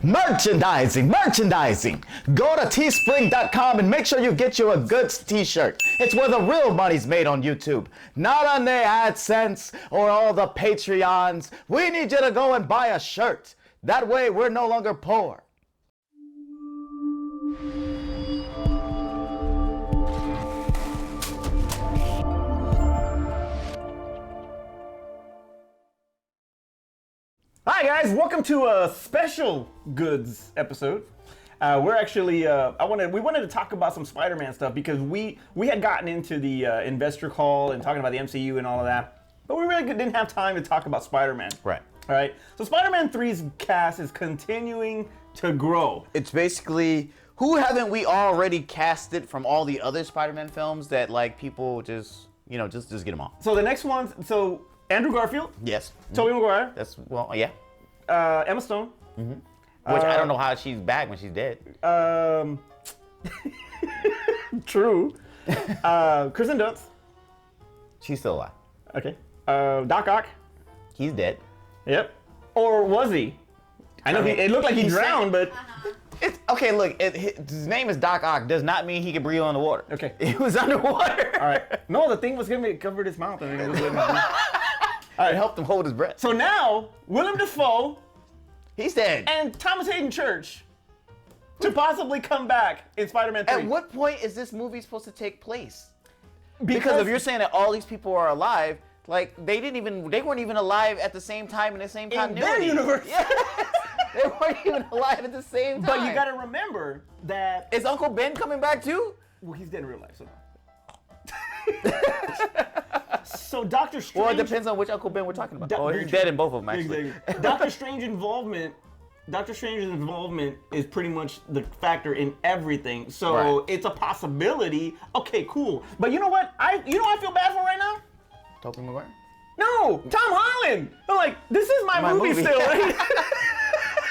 Merchandising. Go to teespring.com and make sure you get you a good t-shirt. It's where the real money's made on YouTube, not on the AdSense or all the Patreons. We need you to go and buy a shirt. That way we're no longer poor. Hi guys, welcome to a special goods episode. We're actually, we wanted to talk about some Spider-Man stuff because we had gotten into the investor call and talking about the MCU and all of that, but we really didn't have time to talk about Spider-Man. Right. All right. So Spider-Man 3's cast is continuing to grow. It's basically, who haven't we already casted from all the other Spider-Man films that like people just get them all? So the next ones, Andrew Garfield. Yes. Tobey Maguire. Yeah. Emma Stone. Mm-hmm. Which I don't know how she's back when she's dead. True. Kristen Dunst. She's still alive. Okay. Doc Ock. He's dead. Yep. Or was he? I know it looked like he drowned, but... It's okay, look, his name is Doc Ock. Does not mean he can breathe on the water. Okay. He was underwater. All right. No, the thing was gonna be covered his mouth. And it was all right. It helped him hold his breath. So now, Willem Dafoe... He's dead. And Thomas Hayden Church to possibly come back in Spider-Man 3. At what point is this movie supposed to take place? Because if you're saying that all these people are alive, like they weren't even alive at the same time in the same continuity. In their universe. Yeah. They weren't even alive at the same time. But you gotta remember that... Is Uncle Ben coming back too? Well, he's dead in real life, so no. So Doctor Strange... Well, it depends on which Uncle Ben we're talking about. He's dead in both of them, actually. Exactly. Doctor Strange's involvement is pretty much the factor in everything. So It's a possibility. Okay, cool. But you know what? I feel bad for right now? Tobey Maguire? No, Tom Holland. I'm like, this is my movie still. Right?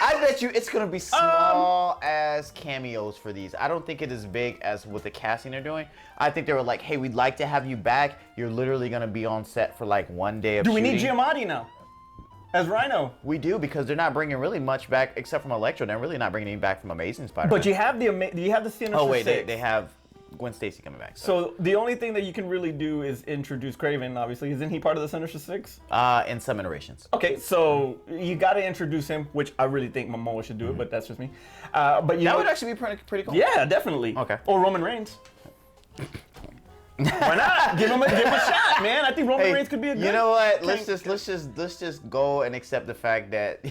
I bet you it's gonna be small as cameos for these. I don't think it is big as with the casting they're doing. I think they were like, hey, we'd like to have you back. You're literally gonna be on set for like one day of shooting. Do we need Giamatti now as Rhino? We do, because they're not bringing really much back except from Electro. They're really not bringing him back from Amazing Spider-Man. But you have the Sinister Oh wait, Six. they have Gwen Stacy coming back. So the only thing that you can really do is introduce Kraven, obviously. Isn't he part of the Sinister Six? In some iterations. Okay, so you got to introduce him, which I really think Momoa should do it, but that's just me. But that would actually be pretty cool. Yeah, definitely. Okay. Or Roman Reigns. Why not? Give him a shot, man. I think Roman Reigns could be a good. You know what? Let's just go and accept the fact that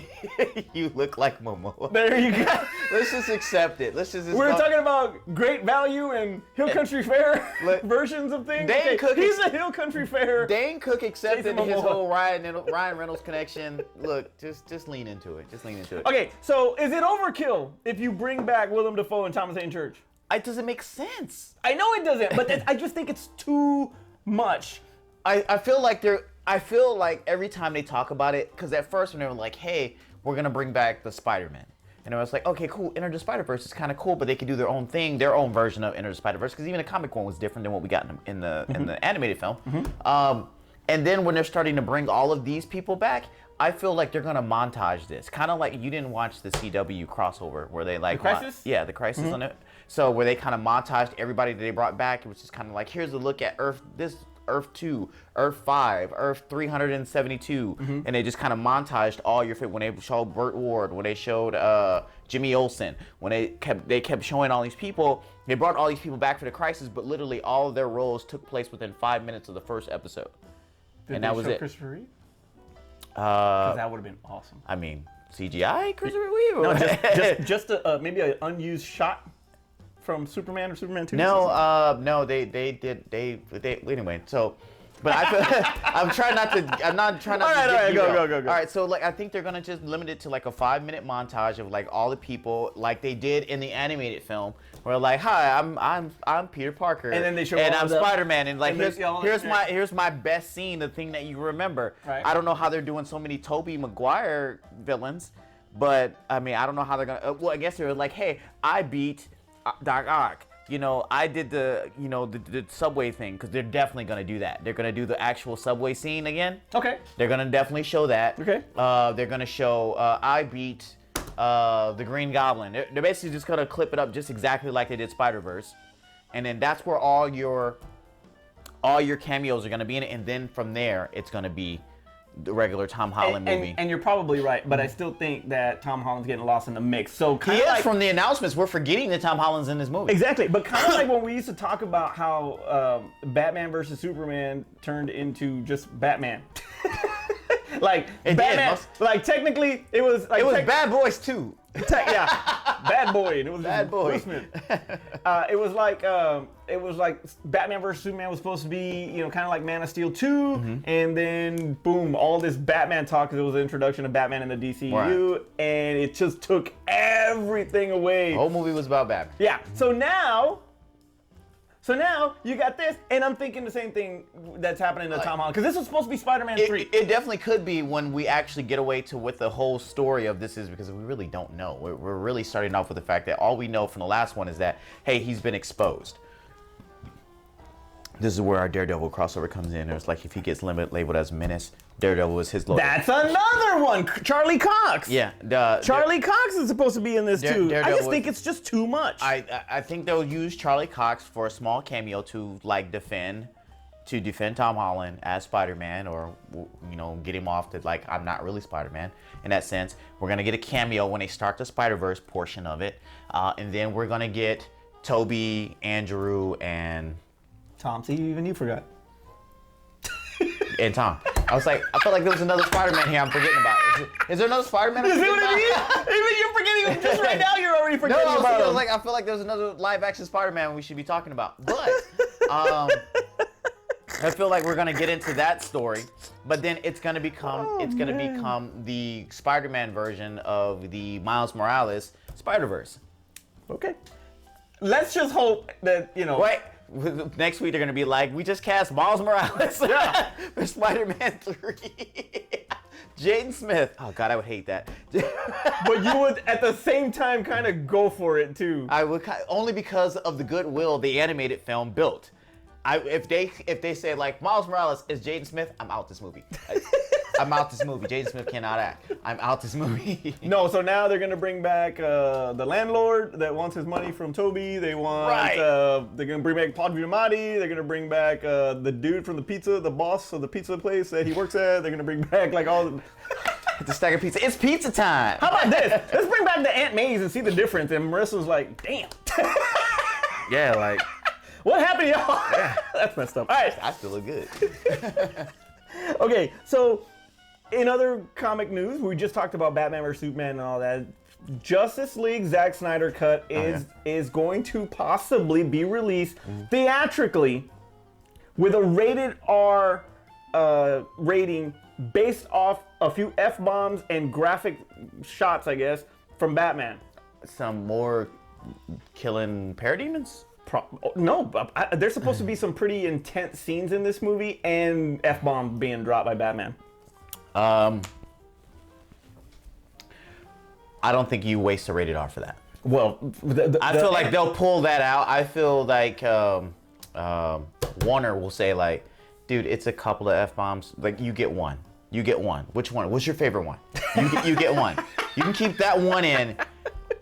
you look like Momoa. There you go. Let's just accept it. We're talking about Great Value and Hill Country Fair versions of things. He's a Hill Country Fair. Dane Cook accepted his whole Ryan Reynolds connection. Look, just lean into it. Okay, so is it overkill if you bring back Willem Dafoe and Thomas Hayden Church? It doesn't make sense. I know it doesn't, but I just think it's too much. I feel like every time they talk about it, because at first when they were like, hey, we're gonna bring back the Spider-Man. And I was like, okay, cool, Enter the Spider-Verse is kind of cool, but they could do their own thing, their own version of Enter the Spider-Verse, because even the comic one was different than what we got in the animated film. Mm-hmm. And then when they're starting to bring all of these people back, I feel like they're gonna montage this, kind of like you didn't watch the CW crossover where they like the Crisis? The Crisis on it. So where they kind of montaged everybody that they brought back. It was just kind of like, here's a look at Earth 2, Earth 5, Earth 372, and they just kind of montaged all your when they showed Burt Ward, when they showed Jimmy Olsen, when they kept showing all these people. They brought all these people back for the Crisis, but literally all of their roles took place within 5 minutes of the first episode. And that was it. Christopher Reeve? Because that would have been awesome. I mean, CGI Christopher Reeve? No, just maybe an unused shot from Superman or Superman 2? No, they anyway. So, but I'm trying not to. I'm not trying not to. All right, go. All right, so like I think they're gonna just limit it to like a 5-minute montage of like all the people like they did in the animated film, where like, hi, I'm Peter Parker, and then they show and I'm Spider-Man, and like and here's my best scene, the thing that you remember. Right. I don't know how they're doing so many Tobey Maguire villains, but I mean I don't know how they're gonna. Well, I guess they're like, hey, I beat Doc Ock. You know, I did the subway thing, because they're definitely gonna do that. They're gonna do the actual subway scene again. Okay. They're gonna definitely show that. Okay. They're gonna show I beat the Green Goblin. They're basically just gonna clip it up just exactly like they did Spider-Verse, and then that's where all your cameos are gonna be in it, and then from there it's gonna be the regular Tom Holland movie. And you're probably right, but I still think that Tom Holland's getting lost in the mix. So he is, from the announcements, we're forgetting that Tom Holland's in this movie. Exactly, but kind of like when we used to talk about how Batman versus Superman turned into just Batman. Like it Batman, did. like technically it was like Bad Boys 2. Yeah, Bad Boy, and it was Bad Boy. It was like Batman versus Superman was supposed to be, you know, kind of like Man of Steel 2, and then boom, all this Batman talk because it was the introduction of Batman in the DCU, and it just took everything away. The whole movie was about Batman. Yeah. So now you got this, and I'm thinking the same thing that's happening to Tom Holland, because this was supposed to be Spider-Man 3. It definitely could be when we actually get away to what the whole story of this is, because we really don't know. We're really starting off with the fact that all we know from the last one is that, hey, he's been exposed. This is where our Daredevil crossover comes in. It's like if he gets labeled as Menace, Daredevil is his logo. That's another one, Charlie Cox. Yeah. Charlie Cox is supposed to be in this too. I just think it's just too much. I think they'll use Charlie Cox for a small cameo to defend Tom Holland as Spider-Man, or get him off to like, I'm not really Spider-Man in that sense. We're gonna get a cameo when they start the Spider-Verse portion of it, and then we're gonna get Toby, Andrew, and Tom. See, even you forgot. And Tom. I felt like there was another Spider-Man here I'm forgetting about. Is there another Spider-Man? You see what I mean? Even you're forgetting. Just right now, you're already forgetting about him. I feel like there's another live-action Spider-Man we should be talking about. But I feel like we're gonna get into that story. But then it's gonna become the Spider-Man version of the Miles Morales Spider-Verse. Okay. Let's just hope that Wait. Next week they're gonna be like, we just cast Miles Morales for Spider-Man 3. Jaden Smith. Oh God, I would hate that. But you would at the same time kind of go for it too. I would, only because of the goodwill the animated film built. If they say like Miles Morales is Jaden Smith, I'm out this movie. I'm out this movie. Jaden Smith cannot act. I'm out this movie. No, so now they're gonna bring back the landlord that wants his money from Toby. They want. They're gonna bring back Paul Giamatti. They're gonna bring back the dude from the boss of the pizza place that he works at. They're gonna bring back like all. The stack of pizza. It's pizza time. How about this? Let's bring back the Aunt Mays and see the difference. And Marissa's like, damn. Yeah, like. What happened, y'all? Yeah. That's messed up. All right. I still look good. Okay, so in other comic news, we just talked about Batman vs Superman and all that. Justice League Zack Snyder Cut is going to possibly be released theatrically with a rated R rating based off a few F-bombs and graphic shots, I guess, from Batman. Some more killing parademons? No, there's supposed to be some pretty intense scenes in this movie and F-bomb being dropped by Batman. I don't think you waste a rated R for that. Well, I feel like they'll pull that out. I feel like Warner will say like, dude, it's a couple of F-bombs. Like, you get one. You get one. Which one? What's your favorite one? You get one. You can keep that one in.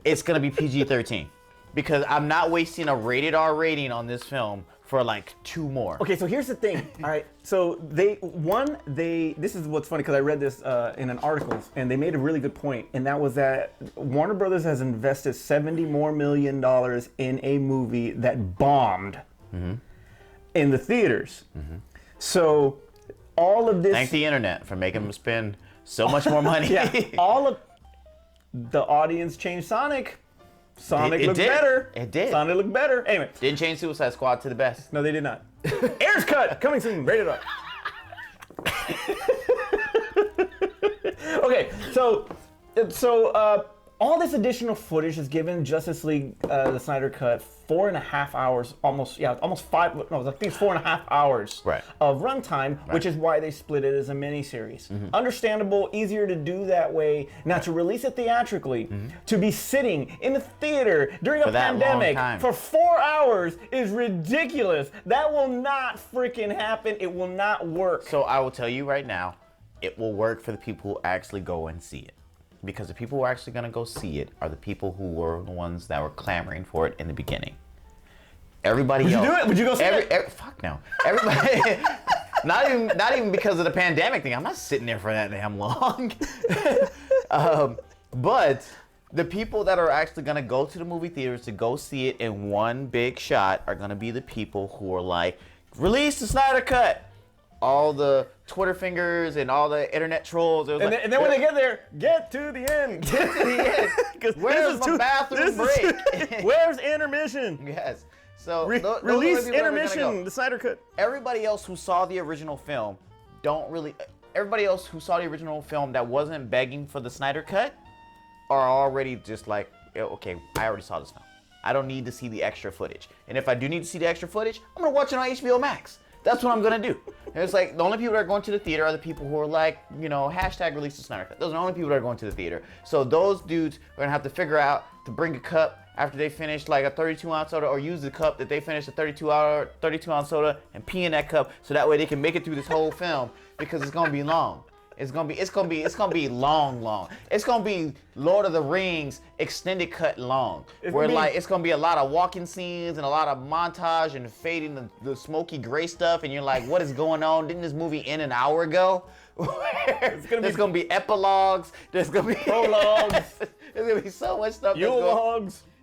It's going to be PG-13. Because I'm not wasting a rated R rating on this film for like 2 more. Okay, so here's the thing. All right, so this is what's funny, because I read this in an article, and they made a really good point, and that was that Warner Brothers has invested $70 million more in a movie that bombed in the theaters. So all of this. Thank the internet for making them spend so much more money. Yeah, all of the audience changed Sonic. Sonic looked better. It did. Sonic looked better. Anyway. Didn't change Suicide Squad to the best. No, they did not. Ayers Cut, coming soon, rated R. Okay, so all this additional footage has given Justice League, the Snyder Cut, 4.5 hours, almost 5. No, I think it's 4.5 hours of runtime, which is why they split it as a miniseries. Understandable, easier to do that way. Now to release it theatrically, to be sitting in the theater during a pandemic for 4 hours is ridiculous. That will not freaking happen. It will not work. So I will tell you right now, it will work for the people who actually go and see it. because the people who are actually gonna go see it are the people who were the ones that were clamoring for it in the beginning. Everybody Would else. you do it? Would you go see it? Fuck no. Everybody. Not even because of the pandemic thing. I'm not sitting there for that damn long. But the people that are actually gonna go to the movie theaters to go see it in one big shot are gonna be the people who are like, release the Snyder Cut. All the Twitter fingers and all the internet trolls. And then when they get there, get to the end. Get to the end. Where's my bathroom break? Where's intermission? Yes. So release intermission, the Snyder Cut. Everybody else who saw the original film everybody else who saw the original film that wasn't begging for the Snyder Cut are already just like, okay, I already saw this film. I don't need to see the extra footage. And if I do need to see the extra footage, I'm gonna watch it on HBO Max. That's what I'm gonna do. And it's like the only people that are going to the theater are the people who are like, hashtag release the Snyder Cut. Those are the only people that are going to the theater. So those dudes are gonna have to figure out to bring a cup after they finish like a 32-ounce soda, or use the cup that they finished a 32-ounce soda and pee in that cup, so that way they can make it through this whole film, because it's gonna be long. It's gonna be long. It's gonna be Lord of the Rings extended cut long. It's gonna be a lot of walking scenes and a lot of montage and fading the smoky gray stuff, and you're like, what is going on? Didn't this movie end an hour ago? There's gonna be epilogues. There's gonna be prologues. There's gonna be so much stuff.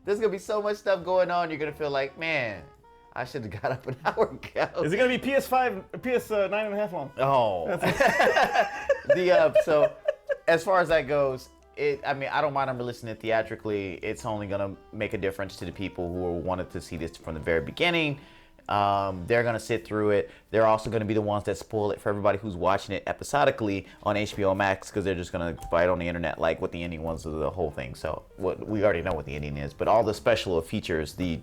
There's gonna be so much stuff going on. You're gonna feel like, man, I should have got up an hour ago. Is it gonna be PS9.5 long? Oh. So as far as that goes, I don't mind them releasing it theatrically. It's only gonna make a difference to the people who wanted to see this from the very beginning. They're gonna sit through it. They're also gonna be the ones that spoil it for everybody who's watching it episodically on HBO Max, because they're just gonna fight on the internet like what the ending was of the whole thing. So we already know what the ending is, but all the special features, the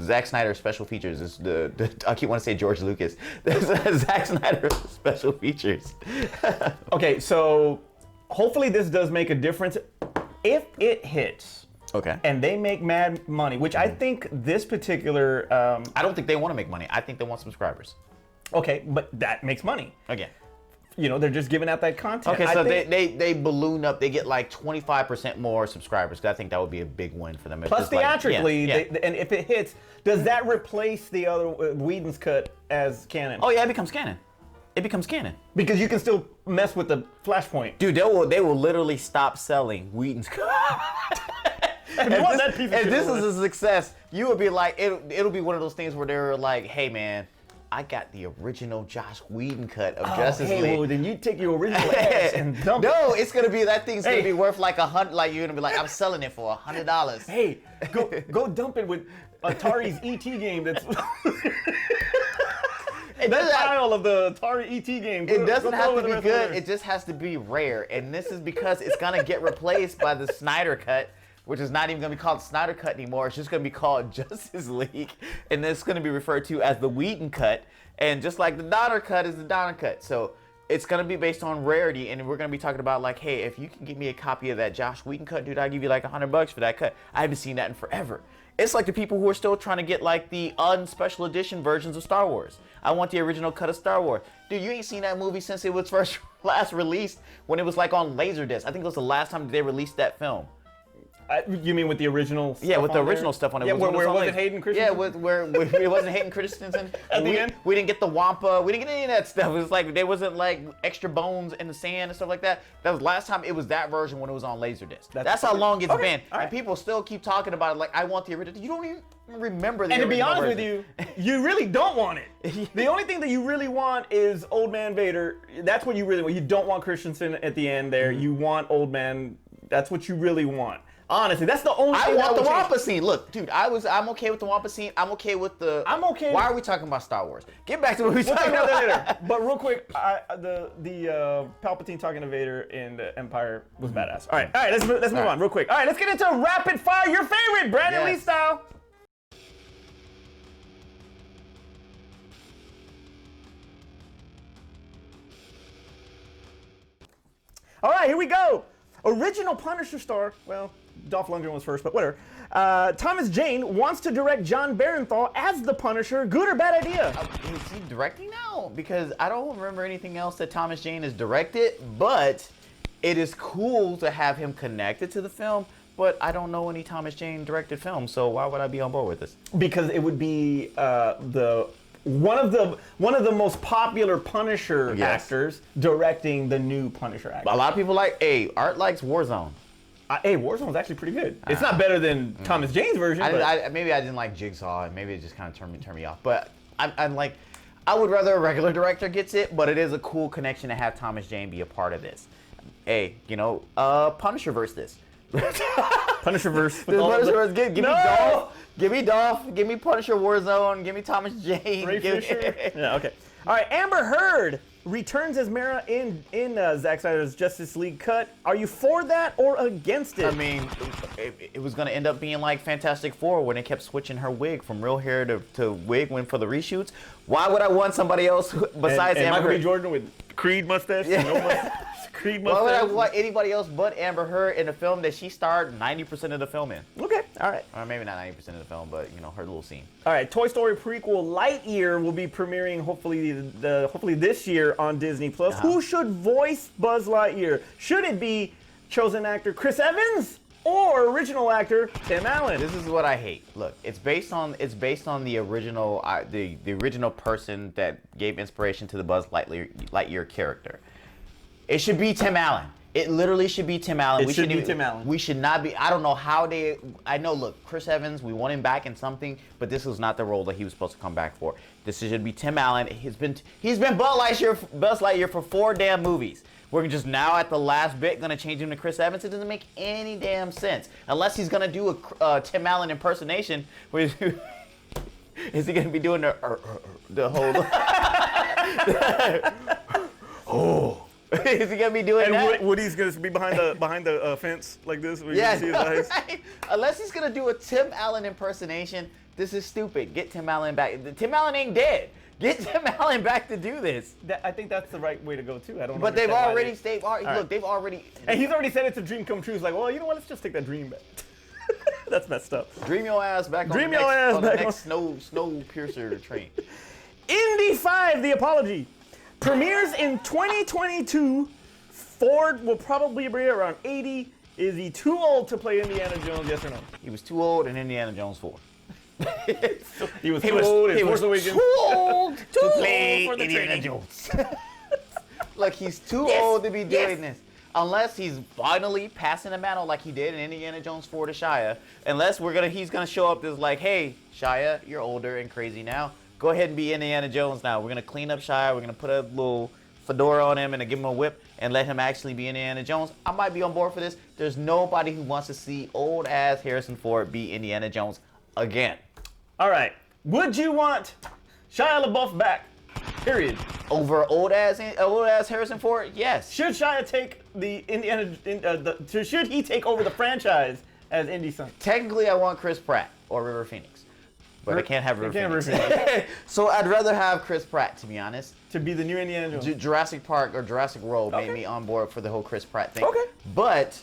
Zack Snyder special features is I keep wanting to say George Lucas. The Zack Snyder special features. Okay, so hopefully this does make a difference. If it hits. Okay. And they make mad money, which I think this particular... I don't think they want to make money. I think they want subscribers. Okay, but that makes money. Again. They're just giving out that content. Okay, so they balloon up. They get like 25% more subscribers, because I think that would be a big win for them. Plus theatrically, and if it hits, does that replace the other Whedon's cut as canon? Oh yeah, it becomes canon. It becomes canon. Because you can still mess with the Flashpoint. Dude, they will literally stop selling Whedon's cut. If this is a success, you would be like, it'll be one of those things where they're like, hey man, I got the original Joss Whedon cut of Justice League. Well, then you take your original ass and dump it. No, it's gonna be, that thing's gonna be worth like $100. Like, you're gonna be like, I'm selling it for $100. Hey, go dump it with Atari's ET game. That's that file of the Atari ET game. It doesn't have to be good. It just has to be rare, and this is because it's gonna get replaced by the Snyder Cut, which is not even going to be called Snyder Cut anymore. It's just going to be called Justice League, and it's going to be referred to as the Whedon Cut. And just like the Donner Cut is the Donner Cut. So it's going to be based on rarity, and we're going to be talking about like, hey, if you can give me a copy of that Joss Whedon Cut, dude, I'll give you like $100 for that cut. I haven't seen that in forever. It's like the people who are still trying to get like the unspecial edition versions of Star Wars. I want the original cut of Star Wars. Dude, you ain't seen that movie since it was last released, when it was like on Laserdisc. I think it was the last time they released that film. You mean with the original stuff? Yeah, with the original stuff on it. Yeah, where it wasn't Hayden Christensen? Yeah, where it wasn't Hayden Christensen. At the end? We didn't get the Wampa. We didn't get any of that stuff. It was like, there wasn't like extra bones in the sand and stuff like that. That was last time it was that version, when it was on Laserdisc. That's how long it's been. Right. And people still keep talking about it like, I want the original. You don't even remember the original. And to be honest version. with you, you really don't want it. The only thing that you really want is Old Man Vader. That's what you really want. You don't want Christensen at the end there. You want Old Man. That's what you really want. Honestly, that's the only thing. I want the Wampa scene. Look, dude, I'm okay with the Wampa scene. I'm okay with the. I'm okay. Why are we talking about Star Wars? Get back to what we're talking about later. But real quick, the Palpatine talking to Vader in the Empire was badass. All right, let's move on real quick. All right, let's get into rapid fire. Your favorite, Brandon Lee style. All right, here we go. Original Punisher star, well, Dolph Lundgren was first, but whatever. Thomas Jane wants to direct John Barenthal as the Punisher. Good or bad idea? Is he directing now? Because I don't remember anything else that Thomas Jane has directed, but it is cool to have him connected to the film, but I don't know any Thomas Jane directed film, so why would I be on board with this? Because it would be one of the most popular Punisher actors directing the new Punisher actor. A lot of people Art likes Warzone. Warzone's actually pretty good. It's not better than Thomas Jane's version. Maybe I didn't like Jigsaw, and maybe it just kind of turned me off. But I'm like, I would rather a regular director gets it, but it is a cool connection to have Thomas Jane be a part of this. Punisherverse this. Punisherverse. Punisherverse. Give me Dolph. Give me Dolph. Give me Punisher Warzone. Give me Thomas Jane. Ray Fisher. Yeah. Okay. All right. Amber Heard returns as Mara in Zack Snyder's Justice League cut. Are you for that or against it? I mean, it was going to end up being like Fantastic Four when they kept switching her wig from real hair to wig when for the reshoots. Why would I want somebody else besides and Amber Michael Heard? B. Jordan with Creed mustache? Yeah. No mustache. Creed mustache? Why would I want anybody else but Amber Heard in a film that she starred 90% of the film in? Okay, all right. Or maybe not 90% of the film, but her little scene. All right, Toy Story prequel Lightyear will be premiering hopefully this year on Disney Plus. Who should voice Buzz Lightyear? Should it be chosen actor Chris Evans or original actor Tim Allen? This is what I hate. Look, it's based on the original the original person that gave inspiration to the Buzz Lightyear character. It should be Tim Allen. It literally should be Tim Allen. It should be Tim Allen. We should not be. I don't know how they. I know. Look, Chris Evans. We want him back in something, but this was not the role that he was supposed to come back for. This should be Tim Allen. He's been Buzz Lightyear for 4 damn movies. We're just now at the last bit gonna change him to Chris Evans. It doesn't make any damn sense unless he's gonna do a Tim Allen impersonation. Is he gonna be doing the whole? Oh. Is he gonna be doing that? And Woody's gonna be behind the fence like this. Where you can see his eyes. Right? Unless he's gonna do a Tim Allen impersonation, this is stupid. Get Tim Allen back. Tim Allen ain't dead. Get Tim Allen back to do this. I think that's the right way to go too. I don't. But they've already. They've already. And he's already said it's a dream come true. He's like, well, you know what? Let's just take that dream back. That's messed up. Dream your ass back on the next snow piercer train. Indy 5, The Apology. Premieres in 2022. Ford will probably be around 80. Is he too old to play Indiana Jones, yes or no? He was too old in Indiana Jones 4. He was too old in Force Awakens to play Indiana Jones. Like, he's too old to be doing this. Unless he's finally passing the mantle like he did in Indiana Jones 4 to Shia. Unless he's gonna show up as like, hey, Shia, you're older and crazy now. Go ahead and be Indiana Jones now. We're going to clean up Shia. We're going to put a little fedora on him and give him a whip and let him actually be Indiana Jones. I might be on board for this. There's nobody who wants to see old-ass Harrison Ford be Indiana Jones again. All right. Would you want Shia Labeouf back? Period. Over old-ass Harrison Ford? Yes. Should Shia take should he take over the franchise as Indy Son? Technically, I want Chris Pratt or River Phoenix. But I can't have River Phoenix. So I'd rather have Chris Pratt, to be honest. To be the new Indiana Jones. Jurassic Park or Jurassic World made me on board for the whole Chris Pratt thing. Okay. But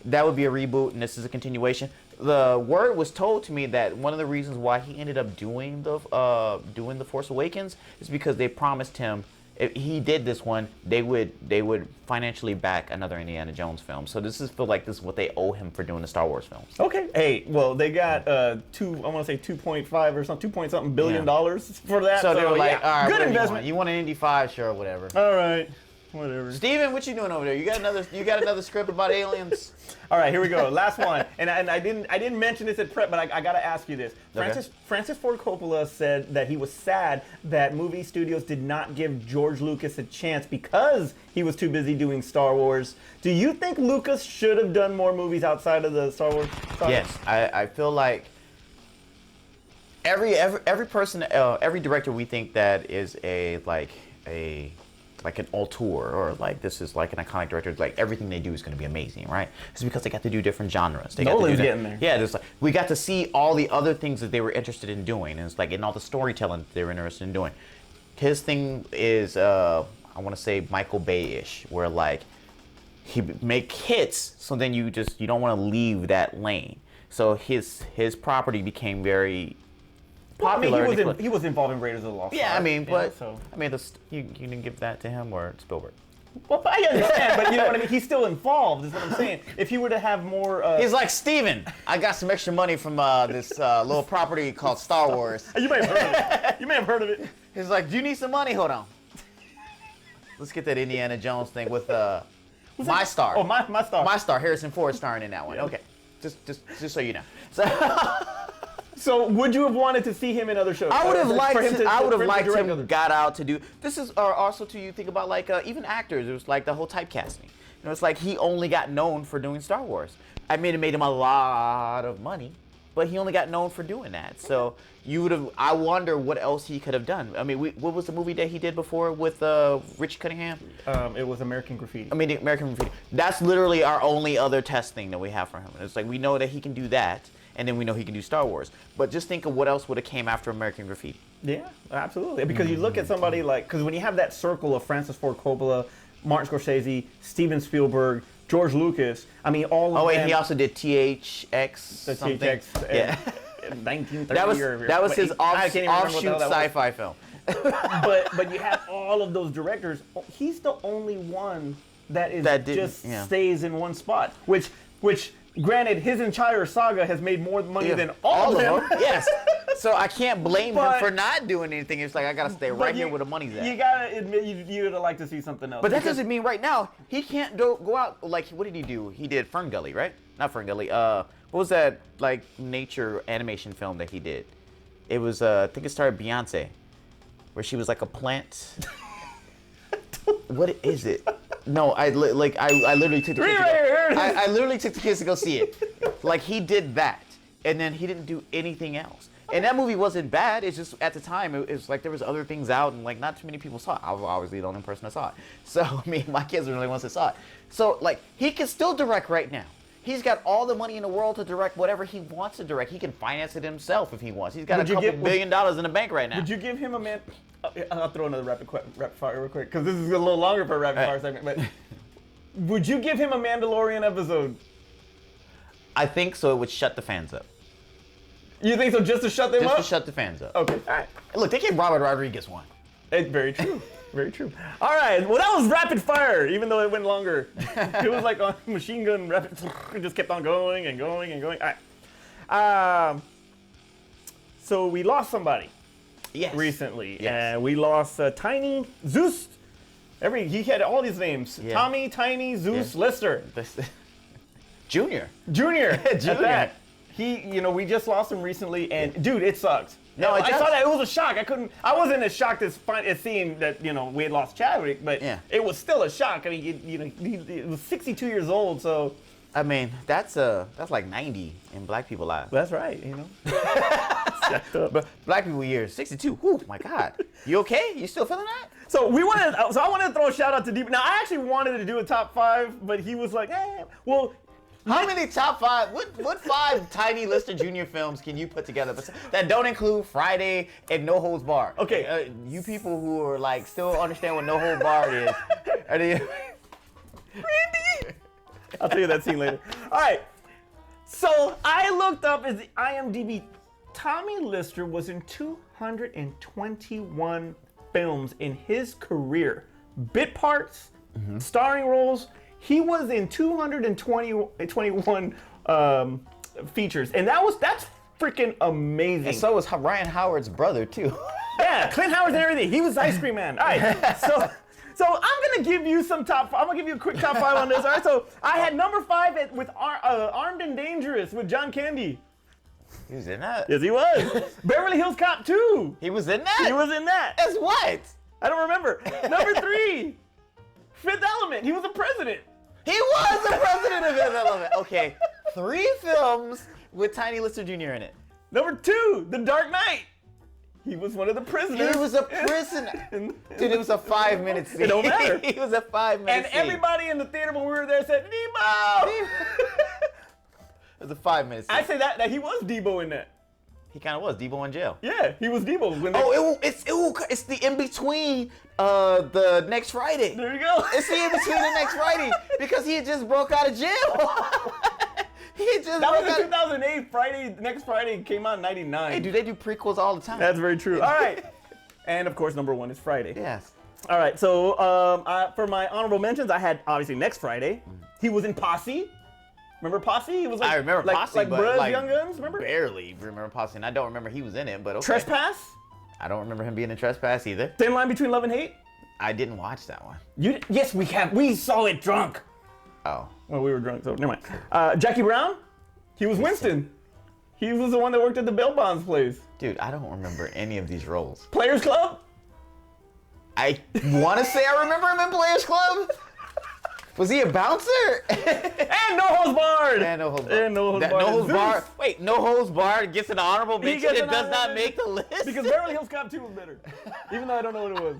that would be a reboot, and this is a continuation. The word was told to me that one of the reasons why he ended up doing the Force Awakens is because they promised him if he did this one, they would financially back another Indiana Jones film. So this is what they owe him for doing the Star Wars films. Okay. Hey, well, they got $2.5 or something, $2 billion for that. So they were like, all right, good investment. You want an Indy 5, sure, whatever. All right. Whatever. Steven, what you doing over there? You got another script about aliens? All right, here we go. Last one. And I didn't mention this at prep, but I got to ask you this. Francis Ford Coppola said that he was sad that movie studios did not give George Lucas a chance because he was too busy doing Star Wars. Do you think Lucas should have done more movies outside of the Star Wars saga? Yes, I feel like every person, every director we think that is like an auteur or like this is like an iconic director, like everything they do is going to be amazing, right? It's because they got to do different genres. Nolan's getting there. Yeah, there's we got to see all the other things that they were interested in doing, and it's like in all the storytelling that they were interested in doing. His thing is, I want to say Michael Bay-ish, where like he make hits, so then you don't want to leave that lane. So his property became very popular. He was involved in Raiders of the Lost Ark. Yeah, I mean, but you didn't give that to him or Spielberg. Well, I understand, but you know what I mean? He's still involved, is what I'm saying. If he were to have more... He's like, Steven, I got some extra money from this little property called Star Wars. You may have heard of it. You may have heard of it. He's like, do you need some money? Hold on. Let's get that Indiana Jones thing with My Star. Oh, my Star. My Star. Harrison Ford starring in that one. Yeah. Okay. Just so you know. So would you have wanted to see him in other shows? I would have liked him him got out to do this is or also to you think about like even actors. It was like the whole typecasting. You know, it's like he only got known for doing Star Wars. I mean, it made him a lot of money, but he only got known for doing that. So you would have. I wonder what else he could have done. I mean, what was the movie that he did before with Rich Cunningham? It was American Graffiti. I mean, American Graffiti. That's literally our only other test thing that we have for him. It's like we know that he can do that. And then we know he can do Star Wars. But just think of what else would have came after American Graffiti. Yeah, absolutely. Because you look at somebody like, because when you have that circle of Francis Ford Coppola, Martin Scorsese, Steven Spielberg, George Lucas, I mean, all of them. Oh, wait, he also did THX. The something. THX. Yeah. 1930 that was his offshoot sci-fi film. but you have all of those directors. He's the only one that stays in one spot. Which. Granted, his entire saga has made more money than all of them. Yes. So I can't blame him for not doing anything. It's like I gotta stay right here where the money's at. You gotta admit you'd like to see something else. But that doesn't mean right now he can't go out. Like, what did he do? He did Ferngully, right? Not Ferngully. What was that like nature animation film that he did? It was I think it starred Beyonce, where she was like a plant. What is it? No, I literally took the kids. I literally took the kids to go see it. Like he did that, and then he didn't do anything else. And that movie wasn't bad. It's just at the time it was like there was other things out, and like not too many people saw it. I was obviously the only person that saw it. So I mean, my kids were the only ones that saw it. So like he can still direct right now. He's got all the money in the world to direct whatever he wants to direct. He can finance it himself if he wants. He's got a couple $1 billion in the bank right now. Would you give him a man? I'll throw another rapid fire real quick because this is a little longer for a rapid fire segment. But would you give him a Mandalorian episode? I think so. It would shut the fans up. You think so? Just to shut them up? Just to shut the fans up. Okay. All right. Look, they gave Robert Rodriguez one. It's very true. Very true. All right. Well, that was rapid fire, even though it went longer. It was like a machine gun rapid. It just kept on going and going and going. All right. So we lost somebody. Yes. Recently. Yes. We lost Tiny Zeus. He had all these names. Yeah. Tommy, Tiny, Zeus, Lister. Junior. Junior. At that. We just lost him recently, and dude, it sucks. No, I saw that. It was a shock. I wasn't as shocked as seeing that we had lost Chadwick, but it was still a shock. I mean, he was 62 years old, so. I mean, that's like 90 in black people lives. That's right. But black people years 62. Oh my God. You okay? You still feeling that? So I wanted to throw a shout out to Deep. Now I actually wanted to do a top 5, but he was like, well. How many top 5? What 5 Tiny Lister Jr. films can you put together that don't include Friday and No Holds Barred? Okay, you people who are like still understand what No Holds Barred is. Randy. I'll tell you that scene later. All right. So I looked up as the IMDb. Tommy Lister was in 221 films in his career. Bit parts, starring roles. He was in 221 features, and that's freaking amazing. And so was Ryan Howard's brother too. Yeah, Clint Howard and everything. He was Ice Cream Man. All right, so I'm gonna give you some top 5. I'm gonna give you a quick top 5 on this. All right, so I had number 5 with Armed and Dangerous with John Candy. He was in that? Yes, he was. Beverly Hills Cop 2. He was in that? He was in that. As what? I don't remember. Number 3, Fifth Element. He was the president. He was the president of Fifth Element. Okay, 3 films with Tiny Lister Jr. in it. Number 2, The Dark Knight. He was one of the prisoners. He was a prisoner. Dude, it was a 5-minute scene. It don't matter. He was a 5-minute scene. And everybody in the theater when we were there said, Debo! It was a 5-minute scene. I say that he was Debo in that. He kind of was. Debo in jail. Yeah, he was Debo. It's the in-between the next Friday. There you go. It's the in-between the next Friday because he had just broke out of jail. That was in 2008. Next Friday came out in 99. Hey, dude, they do prequels all the time. That's very true. All right. And of course, number 1 is Friday. Yes. All right, so for my honorable mentions, I had obviously next Friday. He was in Posse. Remember Posse? He was like, I remember Posse, like but Bruh's like, Young Guns. Remember? barely remember Posse, and I don't remember he was in it. But okay. Trespass. I don't remember him being in Trespass either. Thin Line Between Love and Hate. I didn't watch that one. Yes, we saw it drunk. Oh. Well, we were drunk, so never mind. Jackie Brown. He was Winston. He was the one that worked at the bail bonds place. Dude, I don't remember any of these roles. Players Club. I want to say I remember him in Players Club. Was he a bouncer? And No Holds Barred. And No Holds Barred. And No Holds That Barred. No Holds Barred. Wait, No Holds Barred gets an honorable mention. gets It an does not honorable make the list. Because Beverly Hills Cop 2 was better. Even though I don't know what it was.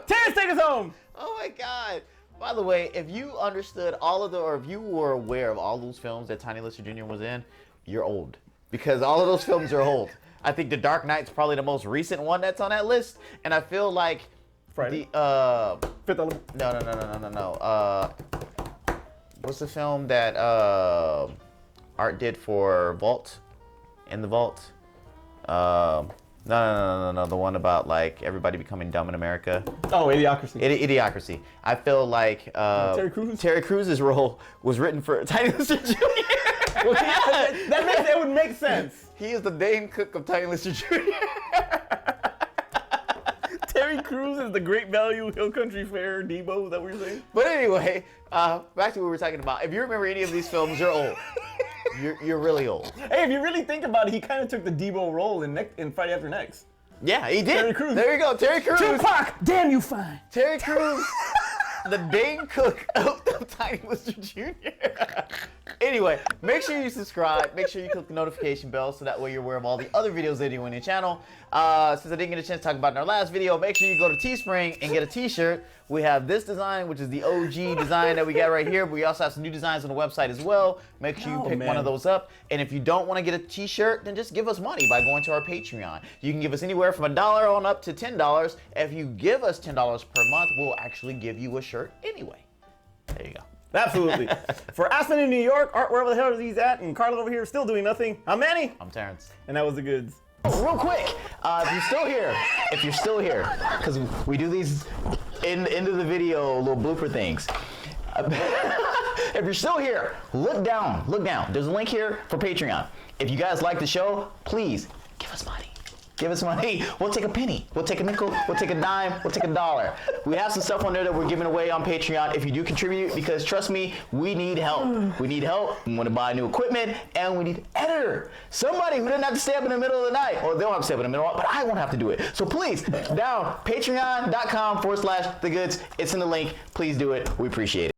Terrence, take us home. Oh my God. By the way, if you understood all of or if you were aware of all those films that Tiny Lister Jr. was in, you're old. Because all of those films are old. I think The Dark Knight's probably the most recent one that's on that list. And I feel like Friday. Fifth Element. No. What's the film that Art did for Vault? In the Vault? No. The one about like everybody becoming dumb in America. Oh, Idiocracy. Idiocracy. I feel like Terry Crews's role was written for Tiny Lister Jr. Well, that would make sense. He is the Dane Cook of Tiny Lister Jr. Terry Crews is the Great Value Hill Country Fair Debo. Is that what you're saying? But anyway, back to what we were talking about. If you remember any of these films, you're old. You're really old. Hey, if you really think about it, he kind of took the Debo role in Friday After Next. Yeah, he did. Terry Crews. There you go, Terry Crews. Tupac, damn you fine. Terry Crews, the Dane Cook of Tiny Lister Jr. Anyway, make sure you subscribe. Make sure you click the notification bell so that way you're aware of all the other videos they do on your channel. Since I didn't get a chance to talk about it in our last video, make sure you go to Teespring and get a t-shirt. We have this design, which is the OG design that we got right here, but we also have some new designs on the website as well. Make sure you pick one of those up. And if you don't want to get a t-shirt, then just give us money by going to our Patreon. You can give us anywhere from $1 on up to $10. If you give us $10 per month, we'll actually give you a shirt anyway. There you go. Absolutely. For Aspen in New York, Art wherever the hell he's at, and Carla over here still doing nothing. I'm Manny. I'm Terrence. And that was the goods. Real quick, if you're still here, because we do these into the video little blooper things. If you're still here, look down. There's a link here for Patreon. If you guys like the show, please give us money. Give us money. We'll take a penny. We'll take a nickel. We'll take a dime. We'll take $1. We have some stuff on there that we're giving away on Patreon if you do contribute, because trust me, we need help. We need help. We want to buy new equipment, and we need an editor. Somebody who doesn't have to stay up in the middle of the night. Or they don't have to stay up in the middle, but I won't have to do it. So please, down patreon.com/thegoods. It's in the link. Please do it. We appreciate it.